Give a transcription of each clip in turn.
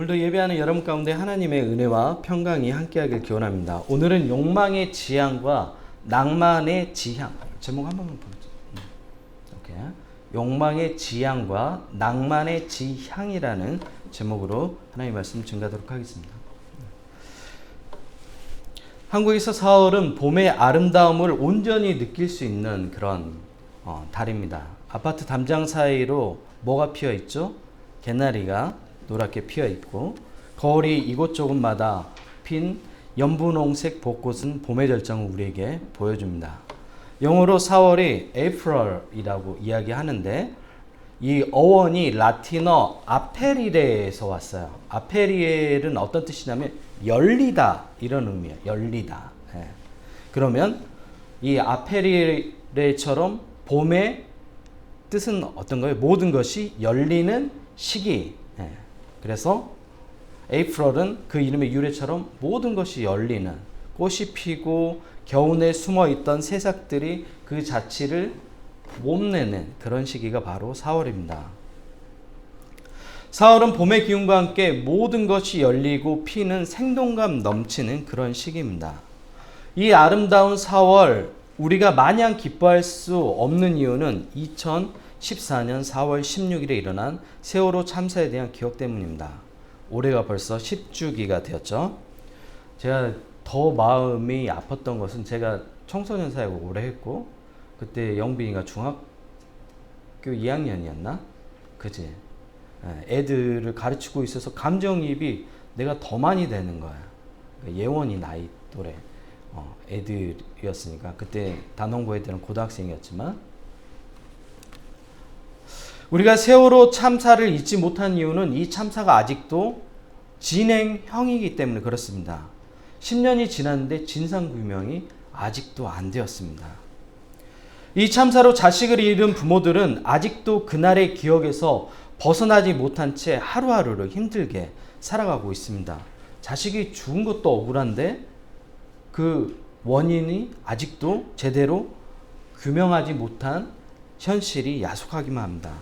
오늘도 예배하는 여러분 가운데 하나님의 은혜와 평강이 함께하길 기원합니다. 오늘은 욕망의 지향과 낭만의 지향. 제목 한 번만 보죠. 이렇게 욕망의 지향과 낭만의 지향이라는 제목으로 하나님의 말씀 증가하도록 하겠습니다. 한국에서 4월은 봄의 아름다움을 온전히 느낄 수 있는 그런 달입니다. 아파트 담장 사이로 뭐가 피어 있죠? 개나리가 노랗게 피어 있고, 거울이 이곳저곳마다 핀 연분홍색 벚꽃은 봄의 절정을 우리에게 보여줍니다. 영어로 4월이 April이라고 이야기하는데, 이 어원이 라틴어 아페리레에서 왔어요. 아페리엘은 어떤 뜻이냐면 열리다 이런 의미예요. 열리다. 예. 그러면 이 아페리레처럼 봄의 뜻은 어떤 거예요? 모든 것이 열리는 시기. 예. 그래서 에이프릴은 그 이름의 유래처럼 모든 것이 열리는, 꽃이 피고 겨우내 숨어있던 새싹들이 그 자취를 뽐내는 그런 시기가 바로 4월입니다. 4월은 봄의 기운과 함께 모든 것이 열리고 피는 생동감 넘치는 그런 시기입니다. 이 아름다운 4월, 우리가 마냥 기뻐할 수 없는 이유는 2014년 4월 16일에 일어난 세월호 참사에 대한 기억 때문입니다. 올해가 벌써 10주기가 되었죠. 제가 더 마음이 아팠던 것은, 제가 청소년 사역을 오래 했고, 그때 영빈이가 중학교 2학년이었나? 그지? 애들을 가르치고 있어서 감정이입이 내가 더 많이 되는 거야. 예원이 나이 또래 애들이었으니까. 그때 단원고 애들은 고등학생이었지만, 우리가 세월호 참사를 잊지 못한 이유는 이 참사가 아직도 진행형이기 때문에 그렇습니다. 10년이 지났는데 진상규명이 아직도 안 되었습니다. 이 참사로 자식을 잃은 부모들은 아직도 그날의 기억에서 벗어나지 못한 채 하루하루를 힘들게 살아가고 있습니다. 자식이 죽은 것도 억울한데 그 원인이 아직도 제대로 규명하지 못한 현실이 야속하기만 합니다.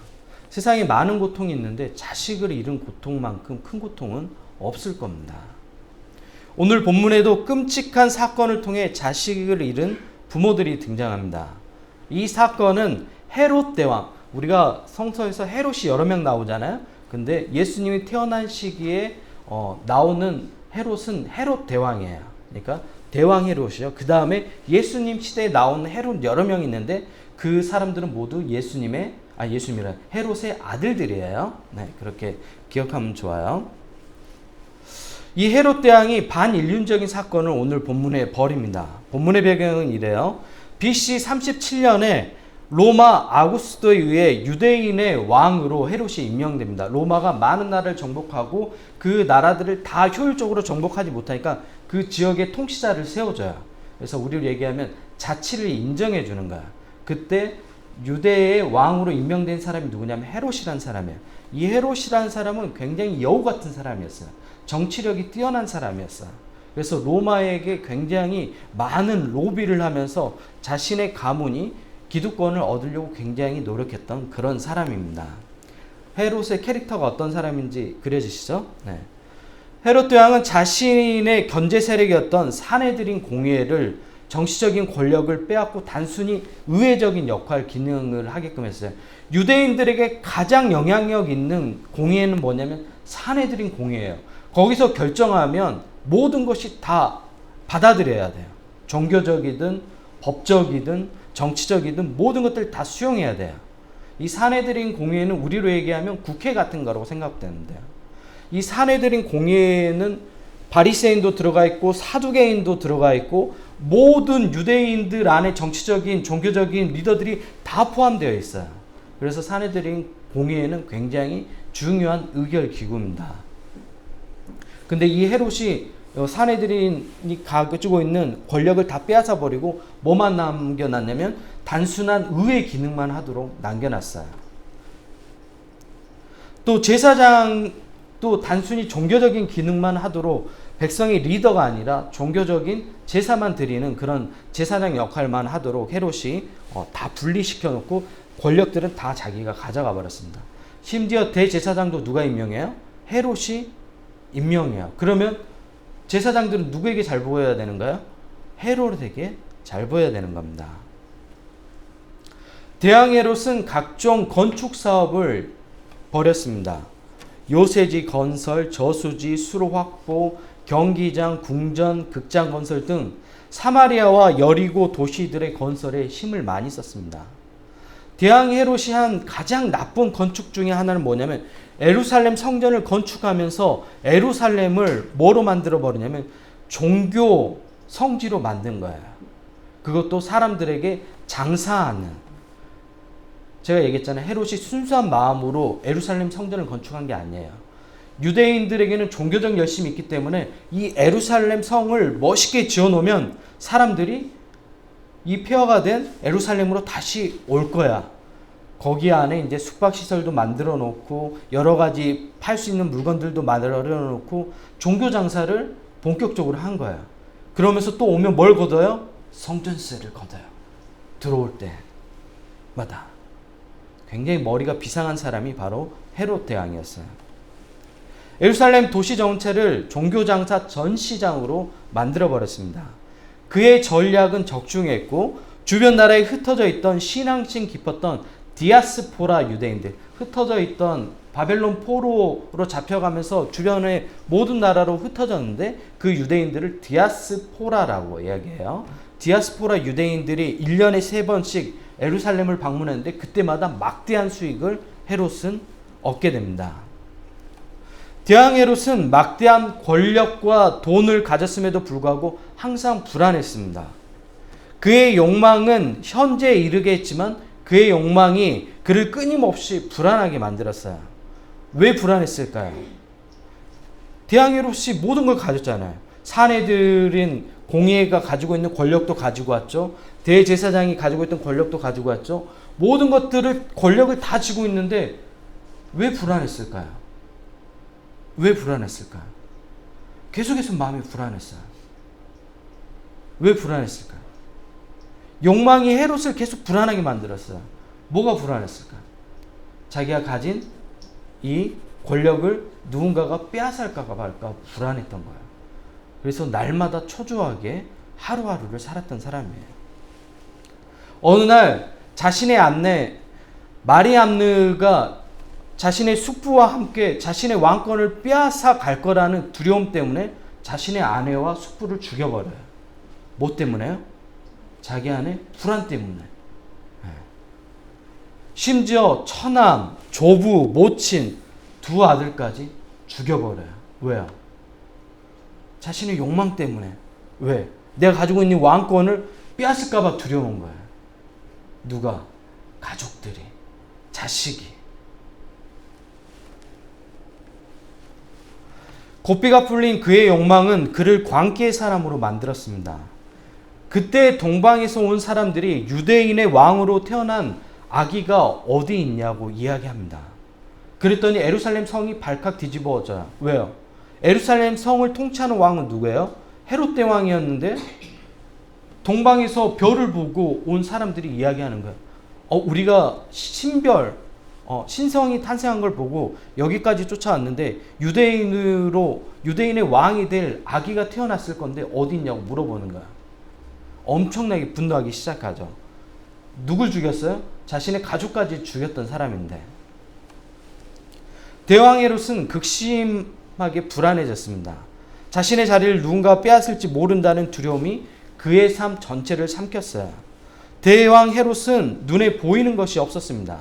세상에 많은 고통이 있는데 자식을 잃은 고통만큼 큰 고통은 없을 겁니다. 오늘 본문에도 끔찍한 사건을 통해 자식을 잃은 부모들이 등장합니다. 이 사건은 헤롯 대왕, 우리가 성서에서 헤롯이 여러 명 나오잖아요. 근데 예수님이 태어난 시기에 나오는 헤롯은 헤롯 대왕이에요. 그러니까 대왕 헤롯이요. 그 다음에 예수님 시대에 나오는 헤롯 여러 명 있는데, 그 사람들은 모두 예수님이라 헤롯의 아들들이에요. 네, 그렇게 기억하면 좋아요. 이 헤롯 대왕이 반인륜적인 사건을 오늘 본문에 벌입니다. 본문의 배경은 이래요. BC 37년에 로마 아구스토에 의해 유대인의 왕으로 헤롯이 임명됩니다. 로마가 많은 나라를 정복하고 그 나라들을 다 효율적으로 정복하지 못하니까 그 지역에 통치자를 세워줘요. 그래서 우리로 얘기하면 자치를 인정해 주는 거야. 그때 유대의 왕으로 임명된 사람이 누구냐면 헤롯이라는 사람이에요. 이 헤롯이라는 사람은 굉장히 여우 같은 사람이었어요. 정치력이 뛰어난 사람이었어요. 그래서 로마에게 굉장히 많은 로비를 하면서 자신의 가문이 기득권을 얻으려고 굉장히 노력했던 그런 사람입니다. 헤롯의 캐릭터가 어떤 사람인지 그려지시죠? 네. 헤롯 대왕은 자신의 견제 세력이었던 사내들인 공회를 정치적인 권력을 빼앗고 단순히 의회적인 역할, 기능을 하게끔 했어요. 유대인들에게 가장 영향력 있는 공회는 뭐냐면 사내들인 공회예요. 거기서 결정하면 모든 것이 다 받아들여야 돼요. 종교적이든 법적이든 정치적이든 모든 것들 다 수용해야 돼요. 이 사내들인 공회는 우리로 얘기하면 국회 같은 거라고 생각되는데요. 이 사내들인 공회에는 바리새인도 들어가 있고 사두개인도 들어가 있고 모든 유대인들 안에 정치적인 종교적인 리더들이 다 포함되어 있어요. 그래서 사내들인 공회에는 굉장히 중요한 의결 기구입니다. 근데 이 헤롯이 사내들이 가지고 있는 권력을 다 빼앗아 버리고 뭐만 남겨놨냐면 단순한 의회 기능만 하도록 남겨놨어요. 또 제사장도 단순히 종교적인 기능만 하도록, 백성의 리더가 아니라 종교적인 제사만 드리는 그런 제사장 역할만 하도록 헤롯이 다 분리시켜 놓고 권력들은 다 자기가 가져가 버렸습니다. 심지어 대제사장도 누가 임명해요? 헤롯이 임명해요. 그러면 제사장들은 누구에게 잘 보여야 되는가요? 헤롯에게 잘 보여야 되는 겁니다. 대왕 헤롯은 각종 건축 사업을 벌였습니다. 요새지 건설, 저수지, 수로 확보, 경기장, 궁전, 극장 건설 등 사마리아와 여리고 도시들의 건설에 힘을 많이 썼습니다. 대왕 헤롯이 한 가장 나쁜 건축 중에 하나는 뭐냐면 예루살렘 성전을 건축하면서 예루살렘을 뭐로 만들어 버리냐면 종교 성지로 만든 거예요. 그것도 사람들에게 장사하는. 제가 얘기했잖아요. 헤롯이 순수한 마음으로 예루살렘 성전을 건축한 게 아니에요. 유대인들에게는 종교적 열심이 있기 때문에 이 예루살렘 성을 멋있게 지어놓으면 사람들이 이 폐허가 된 예루살렘으로 다시 올 거야. 거기 안에 이제 숙박시설도 만들어 놓고 여러 가지 팔 수 있는 물건들도 만들어 놓고 종교 장사를 본격적으로 한 거야. 그러면서 또 오면 뭘 걷어요? 성전세를 걷어요. 들어올 때마다. 굉장히 머리가 비상한 사람이 바로 헤롯 대왕이었어요. 예루살렘 도시 전체를 종교장사 전시장으로 만들어버렸습니다. 그의 전략은 적중했고 주변 나라에 흩어져 있던 신앙심 깊었던 디아스포라 유대인들, 흩어져 있던 바벨론 포로로 잡혀가면서 주변의 모든 나라로 흩어졌는데 그 유대인들을 디아스포라라고 이야기해요. 디아스포라 유대인들이 1년에 3번씩 예루살렘을 방문했는데 그때마다 막대한 수익을 헤롯은 얻게 됩니다. 대왕 헤롯은 막대한 권력과 돈을 가졌음에도 불구하고 항상 불안했습니다. 그의 욕망은 현재에 이르게 했지만 그의 욕망이 그를 끊임없이 불안하게 만들었어요. 왜 불안했을까요? 대왕 헤롯이 모든 걸 가졌잖아요. 사내들인 공예가 가지고 있는 권력도 가지고 왔죠. 대제사장이 가지고 있던 권력도 가지고 왔죠. 모든 것들을 권력을 다 쥐고 있는데 왜 불안했을까요? 왜 불안했을까요? 계속해서 마음이 불안했어요. 왜 불안했을까요? 욕망이 헤롯을 계속 불안하게 만들었어요. 뭐가 불안했을까요? 자기가 가진 이 권력을 누군가가 빼앗을까 말까 불안했던 거예요. 그래서 날마다 초조하게 하루하루를 살았던 사람이에요. 어느 날 자신의 아내 마리암느가 자신의 숙부와 함께 자신의 왕권을 빼앗아 갈 거라는 두려움 때문에 자신의 아내와 숙부를 죽여버려요. 뭐 때문에요? 자기 안에 불안 때문에. 심지어 처남, 조부, 모친, 2 아들까지 죽여버려요. 왜요? 자신의 욕망 때문에. 왜? 내가 가지고 있는 왕권을 빼앗을까봐 두려운 거예요. 누가? 가족들이, 자식이. 고삐가 풀린 그의 욕망은 그를 광기의 사람으로 만들었습니다. 그때 동방에서 온 사람들이 유대인의 왕으로 태어난 아기가 어디 있냐고 이야기합니다. 그랬더니 예루살렘 성이 발칵 뒤집어져요. 왜요? 예루살렘 성을 통치하는 왕은 누구예요? 헤롯 대왕이었는데 동방에서 별을 보고 온 사람들이 이야기하는 거예요. 우리가 신성이 탄생한 걸 보고 여기까지 쫓아왔는데 유대인의 왕이 될 아기가 태어났을 건데 어디 있냐고 물어보는 거야. 엄청나게 분노하기 시작하죠. 누굴 죽였어요? 자신의 가족까지 죽였던 사람인데. 대왕 헤롯은 극심하게 불안해졌습니다. 자신의 자리를 누군가 빼앗을지 모른다는 두려움이 그의 삶 전체를 삼켰어요. 대왕 헤롯은 눈에 보이는 것이 없었습니다.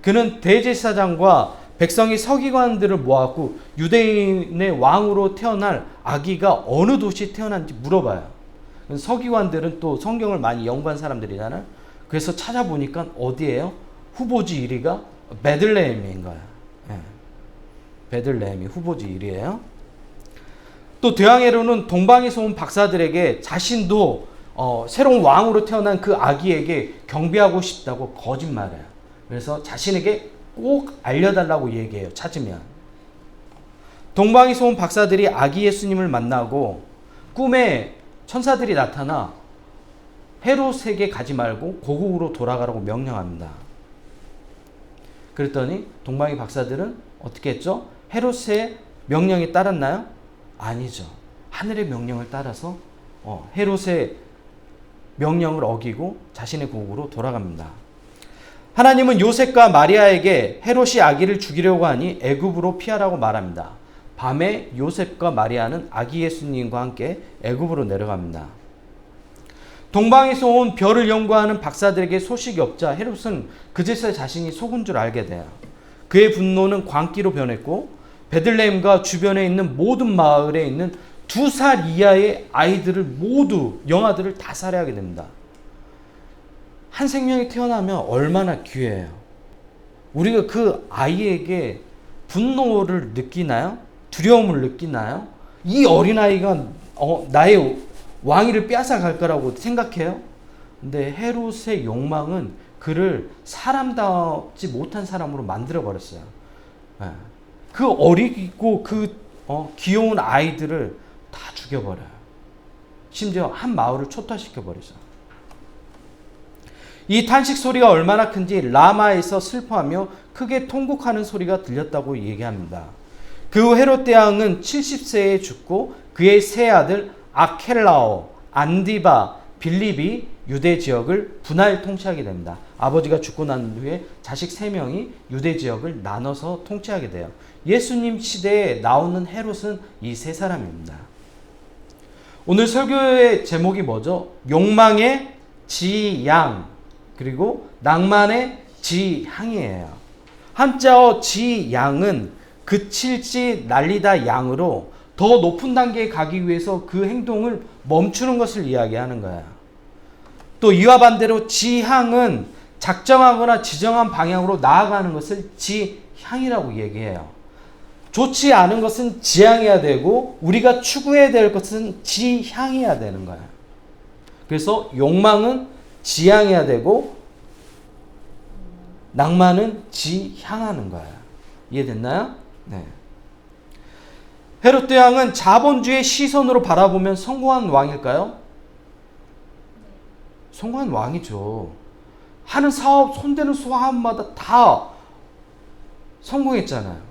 그는 대제사장과 백성의 서기관들을 모았고 유대인의 왕으로 태어날 아기가 어느 도시에 태어난지 물어봐요. 서기관들은 또 성경을 많이 연구한 사람들이잖아요. 그래서 찾아보니까 어디예요? 후보지 1위가 베들레헴인 거야. 베들레헴이 후보지 1위예요. 또 대왕 헤롯은 동방에서 온 박사들에게 자신도 새로운 왕으로 태어난 그 아기에게 경배하고 싶다고 거짓말해요. 그래서 자신에게 꼭 알려달라고 얘기해요. 찾으면. 동방에서 온 박사들이 아기 예수님을 만나고 꿈에 천사들이 나타나 헤롯에게 가지 말고 고국으로 돌아가라고 명령합니다. 그랬더니 동방의 박사들은 어떻게 했죠? 헤롯의 명령에 따랐나요? 아니죠. 하늘의 명령을 따라서 헤롯의 명령을 어기고 자신의 고국으로 돌아갑니다. 하나님은 요셉과 마리아에게 헤롯이 아기를 죽이려고 하니 애굽으로 피하라고 말합니다. 밤에 요셉과 마리아는 아기 예수님과 함께 애굽으로 내려갑니다. 동방에서 온 별을 연구하는 박사들에게 소식이 없자 헤롯은 그제서야 자신이 속은 줄 알게 돼요. 그의 분노는 광기로 변했고 베들레헴과 주변에 있는 모든 마을에 있는 2살 이하의 아이들을 모두 영아들을 다 살해하게 됩니다. 한 생명이 태어나면 얼마나 귀해요. 우리가 그 아이에게 분노를 느끼나요? 두려움을 느끼나요? 이 어린아이가 나의 왕위를 빼앗아갈 거라고 생각해요? 근데 헤롯의 욕망은 그를 사람답지 못한 사람으로 만들어버렸어요. 그 어리고 귀여운 아이들을 다 죽여버려요. 심지어 한 마을을 초토화시켜버리죠. 이 탄식 소리가 얼마나 큰지 라마에서 슬퍼하며 크게 통곡하는 소리가 들렸다고 얘기합니다. 그 후 헤롯 대왕은 70세에 죽고 그의 세 아들 아켈라오, 안디바, 빌립이 유대 지역을 분할 통치하게 됩니다. 아버지가 죽고 난 후에 자식 3명이 유대 지역을 나눠서 통치하게 돼요. 예수님 시대에 나오는 헤롯은 이 세 사람입니다. 오늘 설교의 제목이 뭐죠? 욕망의 지양 그리고 낭만의 지향이에요. 한자어 지양은 그칠지 날리다 양으로 더 높은 단계에 가기 위해서 그 행동을 멈추는 것을 이야기하는 거야. 또 이와 반대로 지향은 작정하거나 지정한 방향으로 나아가는 것을 지향이라고 얘기해요. 좋지 않은 것은 지향해야 되고 우리가 추구해야 될 것은 지향해야 되는 거야. 그래서 욕망은 지향해야 되고 낭만은 지향하는 거야. 이해됐나요? 네. 헤롯 대왕은 자본주의 시선으로 바라보면 성공한 왕일까요? 성공한 왕이죠. 하는 사업, 손대는 사업마다 다 성공했잖아요.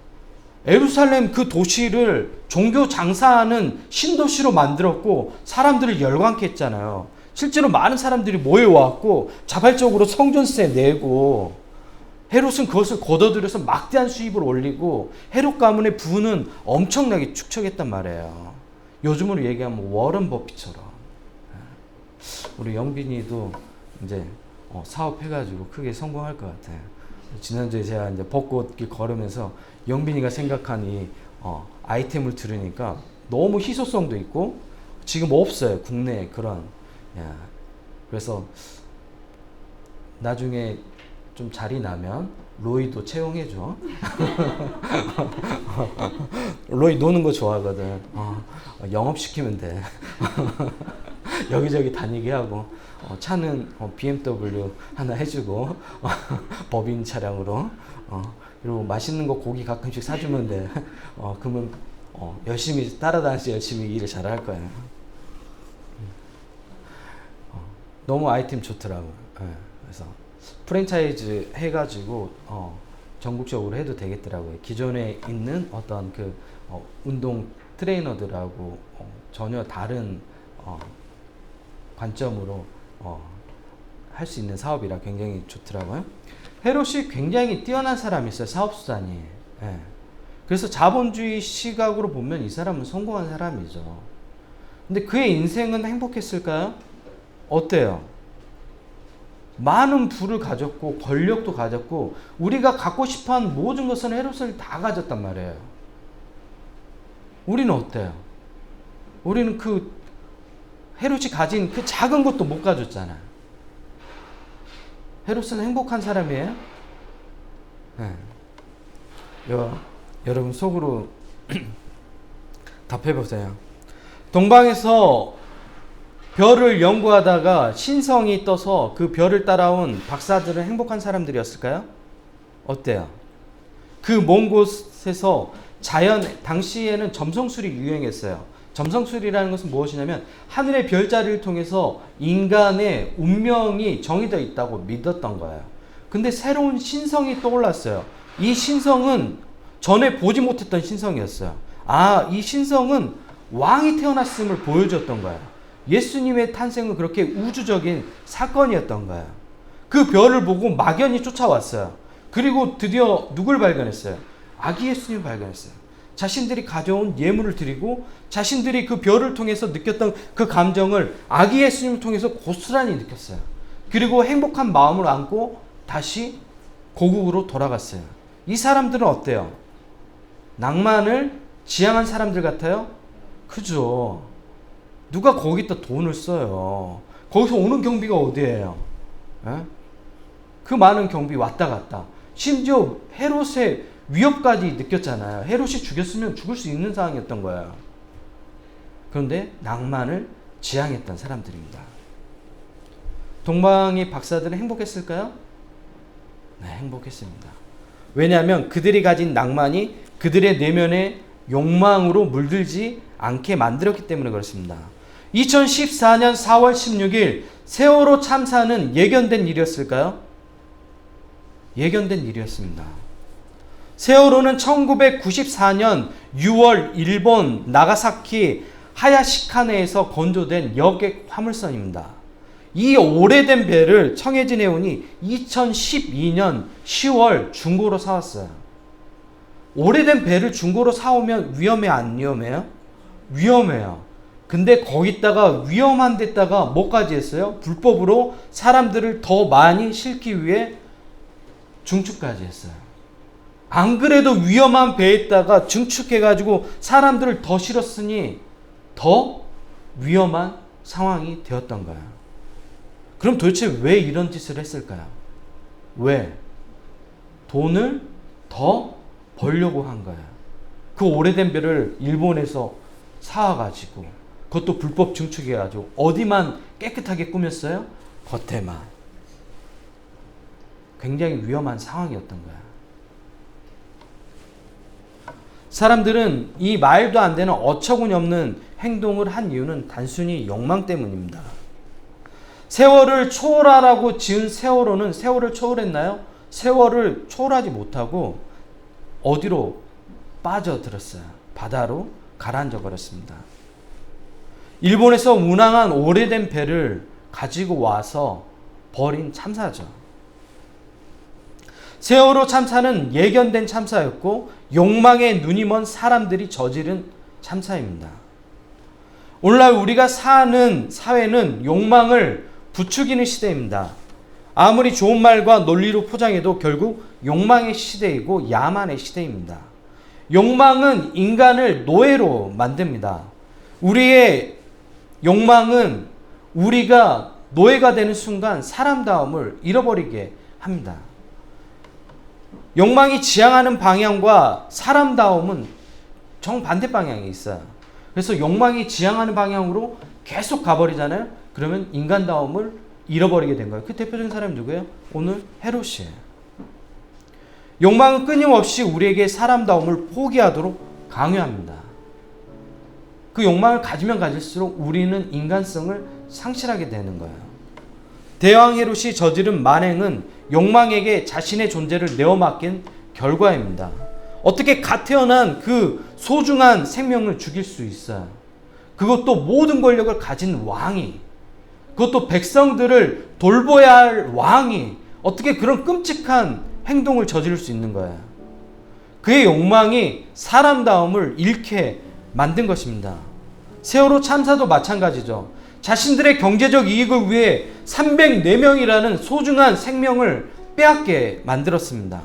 예루살렘 그 도시를 종교 장사하는 신도시로 만들었고 사람들을 열광케 했잖아요. 실제로 많은 사람들이 모여왔고 자발적으로 성전세 내고 헤롯은 그것을 거둬들여서 막대한 수입을 올리고 헤롯 가문의 부는 엄청나게 축적했단 말이에요. 요즘으로 얘기하면 워런 버핏처럼. 우리 영빈이도 이제 사업해가지고 크게 성공할 것 같아요. 지난주에 제가 이제 벚꽃길 걸으면서 영빈이가 생각한 이 아이템을 들으니까 너무 희소성도 있고 지금 없어요. 국내에 그런. 그래서 나중에 좀 자리 나면 로이도 채용해줘. 로이 노는 거 좋아하거든. 영업시키면 돼. 여기저기 다니게 하고 차는 BMW 하나 해주고 법인 차량으로 그리고 맛있는 거 고기 가끔씩 사주면 돼. 그러면 열심히 따라다니면서 열심히 일을 잘할 거야. 너무 아이템 좋더라고요. 그래서 프랜차이즈 해가지고 전국적으로 해도 되겠더라고요. 기존에 있는 어떤 그 운동 트레이너들하고 전혀 다른 관점으로 할 수 있는 사업이라 굉장히 좋더라고요. 헤롯이 굉장히 뛰어난 사람이 있어요. 사업수단이. 그래서 자본주의 시각으로 보면 이 사람은 성공한 사람이죠. 근데 그의 인생은 행복했을까요? 어때요? 많은 부를 가졌고 권력도 가졌고 우리가 갖고 싶어하는 모든 것은 헤롯을 다 가졌단 말이에요. 우리는 어때요? 우리는 그 헤롯이 가진 그 작은 것도 못 가졌잖아. 헤롯은 행복한 사람이에요? 네. 여러분 속으로 답해보세요. 동방에서 별을 연구하다가 신성이 떠서 그 별을 따라온 박사들은 행복한 사람들이었을까요? 어때요? 그 먼 곳에서 당시에는 점성술이 유행했어요. 점성술이라는 것은 무엇이냐면 하늘의 별자리를 통해서 인간의 운명이 정해져 있다고 믿었던 거예요. 근데 새로운 신성이 떠올랐어요. 이 신성은 전에 보지 못했던 신성이었어요. 이 신성은 왕이 태어났음을 보여줬던 거예요. 예수님의 탄생은 그렇게 우주적인 사건이었던 거예요. 그 별을 보고 막연히 쫓아왔어요. 그리고 드디어 누굴 발견했어요? 아기 예수님을 발견했어요. 자신들이 가져온 예물을 드리고 자신들이 그 별을 통해서 느꼈던 그 감정을 아기 예수님을 통해서 고스란히 느꼈어요. 그리고 행복한 마음을 안고 다시 고국으로 돌아갔어요. 이 사람들은 어때요? 낭만을 지향한 사람들 같아요? 그죠. 누가 거기다 돈을 써요. 거기서 오는 경비가 어디예요? 에? 그 많은 경비 왔다 갔다. 심지어 헤롯의 위협까지 느꼈잖아요. 헤롯이 죽였으면 죽을 수 있는 상황이었던 거예요. 그런데 낭만을 지향했던 사람들입니다. 동방의 박사들은 행복했을까요? 네, 행복했습니다. 왜냐하면 그들이 가진 낭만이 그들의 내면의 욕망으로 물들지 않게 만들었기 때문에 그렇습니다. 2014년 4월 16일 세월호 참사는 예견된 일이었을까요? 예견된 일이었습니다. 세월호는 1994년 6월 일본 나가사키 하야시카네에서 건조된 여객 화물선입니다. 이 오래된 배를 청해진 해운이 2012년 10월 중고로 사왔어요. 오래된 배를 중고로 사오면 위험해 안 위험해요? 위험해요. 근데 거기다가 위험한 데다가 뭐까지 했어요? 불법으로 사람들을 더 많이 싣기 위해 중축까지 했어요. 안 그래도 위험한 배에다가 중축해가지고 사람들을 더 실었으니 더 위험한 상황이 되었던 거예요. 그럼 도대체 왜 이런 짓을 했을까요? 왜? 돈을 더 벌려고 한 거예요. 그 오래된 배를 일본에서 사와가지고 그것도 불법 증축해가지고 어디만 깨끗하게 꾸몄어요? 겉에만. 굉장히 위험한 상황이었던 거야. 사람들은 이 말도 안 되는 어처구니 없는 행동을 한 이유는 단순히 욕망 때문입니다. 세월을 초월하라고 지은 세월호는 세월을 초월했나요? 세월을 초월하지 못하고 어디로 빠져들었어요? 바다로 가라앉아 버렸습니다. 일본에서 운항한 오래된 배를 가지고 와서 버린 참사죠. 세월호 참사는 예견된 참사였고 욕망에 눈이 먼 사람들이 저지른 참사입니다. 오늘날 우리가 사는 사회는 욕망을 부추기는 시대입니다. 아무리 좋은 말과 논리로 포장해도 결국 욕망의 시대이고 야만의 시대입니다. 욕망은 인간을 노예로 만듭니다. 우리의 욕망은 우리가 노예가 되는 순간 사람다움을 잃어버리게 합니다. 욕망이 지향하는 방향과 사람다움은 정반대 방향에 있어요. 그래서 욕망이 지향하는 방향으로 계속 가버리잖아요. 그러면 인간다움을 잃어버리게 된 거예요. 그 대표적인 사람이 누구예요? 오늘 헤롯이에요. 욕망은 끊임없이 우리에게 사람다움을 포기하도록 강요합니다. 그 욕망을 가지면 가질수록 우리는 인간성을 상실하게 되는 거예요. 대왕 헤롯이 저지른 만행은 욕망에게 자신의 존재를 내어맡긴 결과입니다. 어떻게 갓 태어난 그 소중한 생명을 죽일 수 있어요? 그것도 모든 권력을 가진 왕이, 그것도 백성들을 돌보아야 할 왕이 어떻게 그런 끔찍한 행동을 저지를 수 있는 거예요? 그의 욕망이 사람다움을 잃게 만든 것입니다. 세월호 참사도 마찬가지죠. 자신들의 경제적 이익을 위해 304명이라는 소중한 생명을 빼앗게 만들었습니다.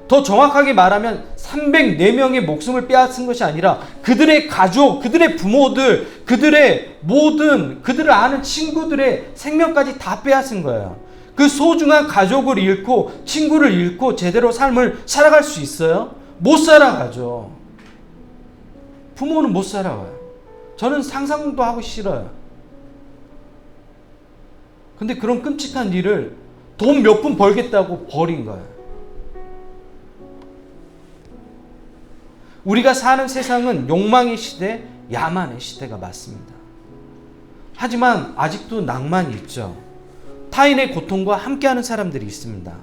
더 정확하게 말하면 304명의 목숨을 빼앗은 것이 아니라 그들의 가족, 그들의 부모들, 그들의 모든 그들을 아는 친구들의 생명까지 다 빼앗은 거예요. 그 소중한 가족을 잃고 친구를 잃고 제대로 삶을 살아갈 수 있어요? 못 살아가죠. 부모는 못 살아가요. 저는 상상도 하고 싫어요. 근데 그런 끔찍한 일을 돈 몇 푼 벌겠다고 버린 거예요. 우리가 사는 세상은 욕망의 시대, 야만의 시대가 맞습니다. 하지만 아직도 낭만이 있죠. 타인의 고통과 함께하는 사람들이 있습니다.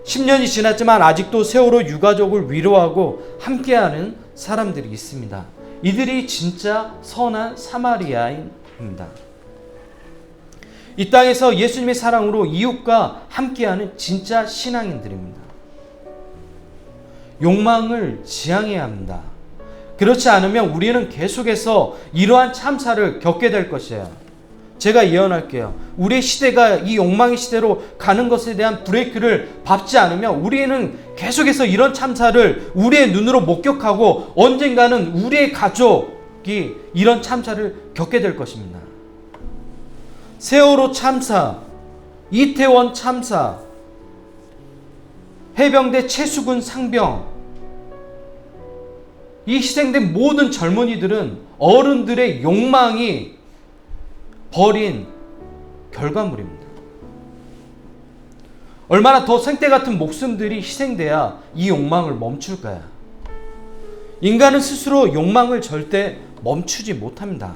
10년이 지났지만 아직도 세월호 유가족을 위로하고 함께하는 사람들이 있습니다. 이들이 진짜 선한 사마리아인입니다. 이 땅에서 예수님의 사랑으로 이웃과 함께하는 진짜 신앙인들입니다. 욕망을 지향해야 합니다. 그렇지 않으면 우리는 계속해서 이러한 참사를 겪게 될 것이에요. 제가 예언할게요. 우리의 시대가 이 욕망의 시대로 가는 것에 대한 브레이크를 밟지 않으면 우리는 계속해서 이런 참사를 우리의 눈으로 목격하고 언젠가는 우리의 가족이 이런 참사를 겪게 될 것입니다. 세월호 참사, 이태원 참사, 해병대 최수근 상병, 이 희생된 모든 젊은이들은 어른들의 욕망이 버린 결과물입니다. 얼마나 더 생떼 같은 목숨들이 희생돼야 이 욕망을 멈출까요? 인간은 스스로 욕망을 절대 멈추지 못합니다.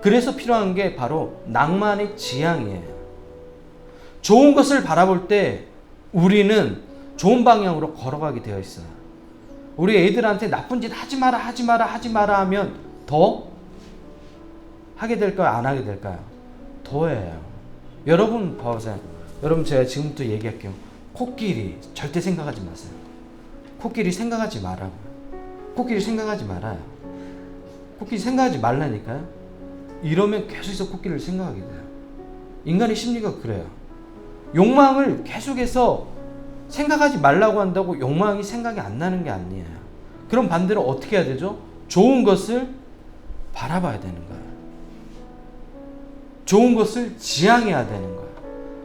그래서 필요한 게 바로 낭만의 지향이에요. 좋은 것을 바라볼 때 우리는 좋은 방향으로 걸어가게 되어 있어요. 우리 애들한테 나쁜 짓 하지 마라 하지 마라 하지 마라 하면 더 하게 될까요? 안 하게 될까요? 더해요. 여러분 봐보세요. 여러분 제가 지금부터 얘기할게요. 코끼리 절대 생각하지 마세요. 코끼리 생각하지 말라고요. 코끼리 생각하지 말아요. 코끼리 생각하지 말라니까요. 이러면 계속해서 코끼리를 생각하게 돼요. 인간의 심리가 그래요. 욕망을 계속해서 생각하지 말라고 한다고 욕망이 생각이 안 나는 게 아니에요. 그럼 반대로 어떻게 해야 되죠? 좋은 것을 바라봐야 되는 거예요. 좋은 것을 지향해야 되는 거예요.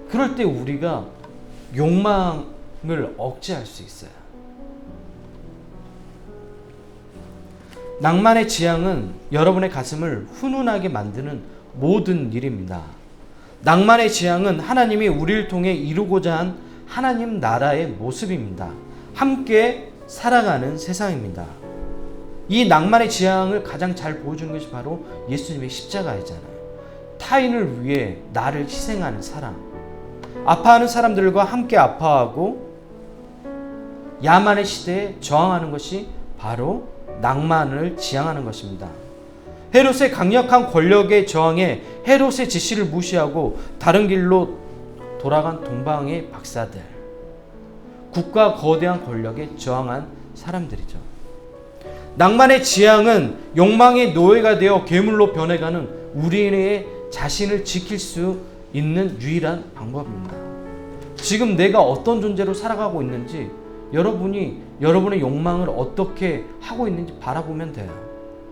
그럴 때 우리가 욕망을 억제할 수 있어요. 낭만의 지향은 여러분의 가슴을 훈훈하게 만드는 모든 일입니다. 낭만의 지향은 하나님이 우리를 통해 이루고자 한 하나님 나라의 모습입니다. 함께 살아가는 세상입니다. 이 낭만의 지향을 가장 잘 보여주는 것이 바로 예수님의 십자가이잖아요. 타인을 위해 나를 희생하는 사랑. 아파하는 사람들과 함께 아파하고 야만의 시대에 저항하는 것이 바로 낭만을 지향하는 것입니다. 헤롯의 강력한 권력에 저항해 헤롯의 지시를 무시하고 다른 길로 돌아간 동방의 박사들, 국가 거대한 권력에 저항한 사람들이죠. 낭만의 지향은 욕망의 노예가 되어 괴물로 변해가는 우리의 자신을 지킬 수 있는 유일한 방법입니다. 지금 내가 어떤 존재로 살아가고 있는지 여러분이 여러분의 욕망을 어떻게 하고 있는지 바라보면 돼요.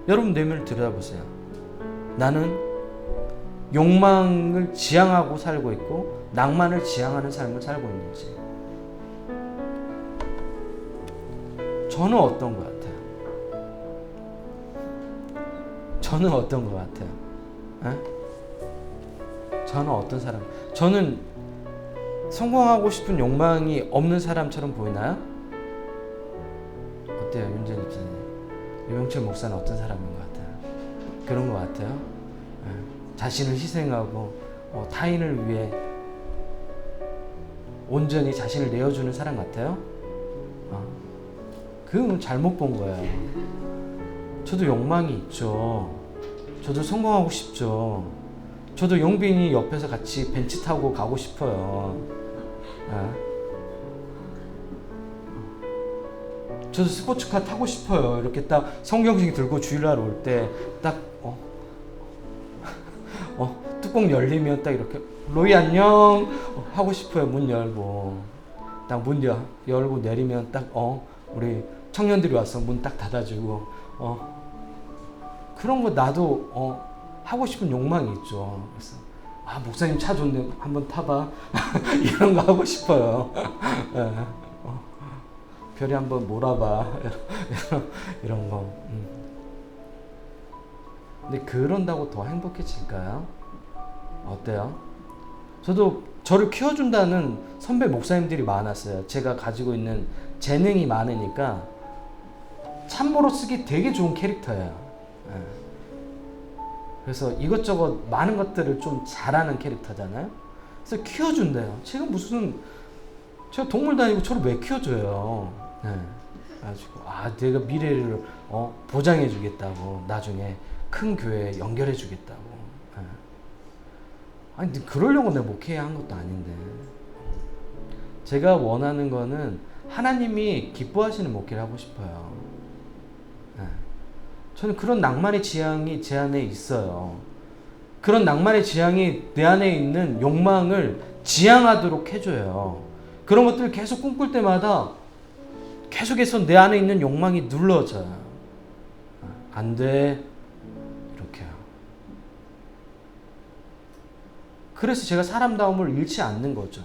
여러분 내면을 들여다보세요. 나는 욕망을 지향하고 살고 있고 낭만을 지향하는 삶을 살고 있는지. 저는 어떤 것 같아요? 저는 어떤 것 같아요? 저는 어떤 사람? 저는 성공하고 싶은 욕망이 없는 사람처럼 보이나요? 어때요, 윤재님 기자님? 유병철 목사는 어떤 사람인 것 같아요? 그런 것 같아요? 자신을 희생하고 타인을 위해 온전히 자신을 내어주는 사람 같아요? 그건 잘못 본 거예요. 저도 욕망이 있죠. 저도 성공하고 싶죠. 저도 용빈이 옆에서 같이 벤치 타고 가고 싶어요. 저도 스포츠카 타고 싶어요. 이렇게 딱 성경책 들고 주일날 올 때 딱 뚜껑 열리면 딱 이렇게 로이 안녕 하고 싶어요. 문 열고 딱 문 열고 내리면 딱 우리 청년들이 와서 문 딱 닫아주고 그런 거 나도 하고 싶은 욕망이 있죠. 그래서 목사님 차 좋네 한번 타봐 이런 거 하고 싶어요. 별이 한번 몰아봐 이런 거. 근데 그런다고 더 행복해질까요? 어때요? 저도 저를 키워준다는 선배 목사님들이 많았어요. 제가 가지고 있는 재능이 많으니까 참모로 쓰기 되게 좋은 캐릭터예요. 그래서 이것저것 많은 것들을 좀 잘하는 캐릭터잖아요. 그래서 키워준대요. 제가 무슨 제가 동물도 아니고 저를 왜 키워줘요? 네. 그래가지고 내가 미래를 보장해주겠다고 나중에 큰 교회에 연결해주겠다고. 네. 아니 그러려고 내가 목회한 것도 아닌데. 제가 원하는 거는 하나님이 기뻐하시는 목회를 하고 싶어요. 네. 저는 그런 낭만의 지향이 제 안에 있어요. 그런 낭만의 지향이 내 안에 있는 욕망을 지향하도록 해줘요. 그런 것들을 계속 꿈꿀 때마다 계속해서 내 안에 있는 욕망이 눌러져요. 안 돼. 이렇게요. 그래서 제가 사람다움을 잃지 않는 거죠.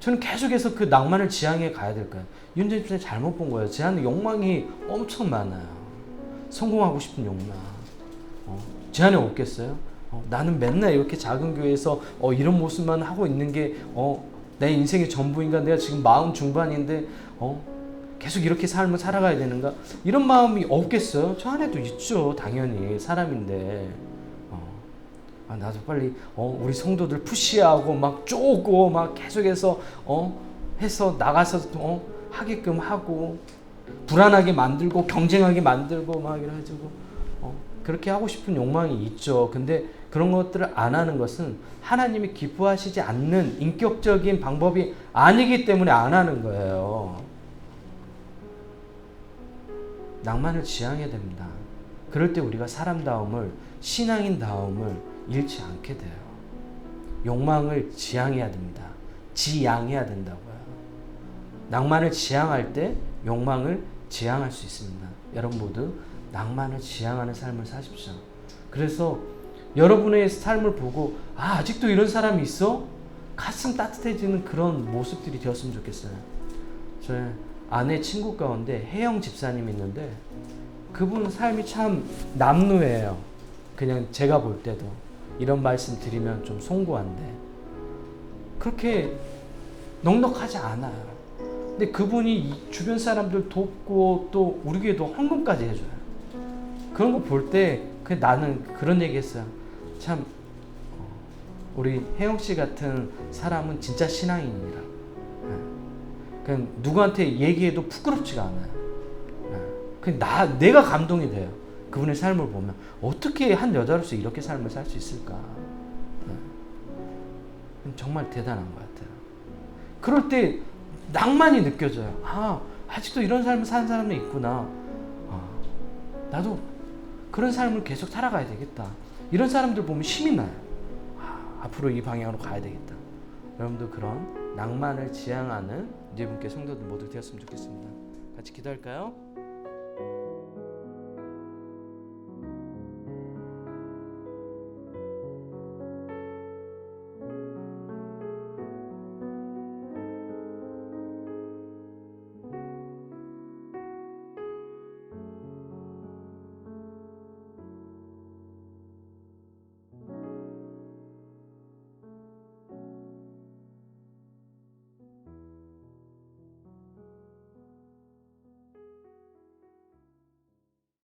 저는 계속해서 그 낭만을 지향해 가야 될까요? 윤재님 선생님 잘못 본 거예요. 제 안에 욕망이 엄청 많아요. 성공하고 싶은 욕망. 제 안에 없겠어요? 나는 맨날 이렇게 작은 교회에서 이런 모습만 하고 있는 게 내 인생의 전부인가? 내가 지금 40 중반인데 계속 이렇게 삶을 살아가야 되는가? 이런 마음이 없겠어요? 저 안에도 있죠. 당연히 사람인데 나도 빨리 우리 성도들 푸시하고 막 쪼고 막 계속해서 해서 나가서 하게끔 하고 불안하게 만들고 경쟁하게 만들고 막 이래가지고 그렇게 하고 싶은 욕망이 있죠. 근데 그런 것들을 안 하는 것은 하나님이 기뻐하시지 않는 인격적인 방법이 아니기 때문에 안 하는 거예요. 낭만을 지향해야 됩니다. 그럴 때 우리가 사람다움을, 신앙인다움을 잃지 않게 돼요. 욕망을 지향해야 됩니다. 지양해야 된다고요. 낭만을 지향할 때 욕망을 지향할 수 있습니다. 여러분 모두 낭만을 지향하는 삶을 사십시오. 그래서 여러분의 삶을 보고 아직도 이런 사람이 있어? 가슴 따뜻해지는 그런 모습들이 되었으면 좋겠어요. 저의 아내 친구 가운데 혜영 집사님이 있는데 그분 삶이 참 남루해요. 그냥 제가 볼 때도 이런 말씀 드리면 좀 송구한데 그렇게 넉넉하지 않아요. 근데 그분이 주변 사람들 돕고 또 우리 교회도 헌금까지 해줘요. 그런 거 볼 때 나는 그런 얘기 했어요. 참 우리 혜영 씨 같은 사람은 진짜 신앙인이라. 그냥 누구한테 얘기해도 부끄럽지가 않아요. 내가 감동이 돼요. 그분의 삶을 보면 어떻게 한 여자로서 이렇게 삶을 살 수 있을까? 정말 대단한 것 같아요. 그럴 때 낭만이 느껴져요. 아직도 이런 삶을 사는 사람이 있구나. 나도 그런 삶을 계속 살아가야 되겠다. 이런 사람들 보면 힘이 나요. 앞으로 이 방향으로 가야 되겠다. 여러분도 그런 낭만을 지향하는 이제분께 성도들 모두 되었으면 좋겠습니다. 같이 기도할까요?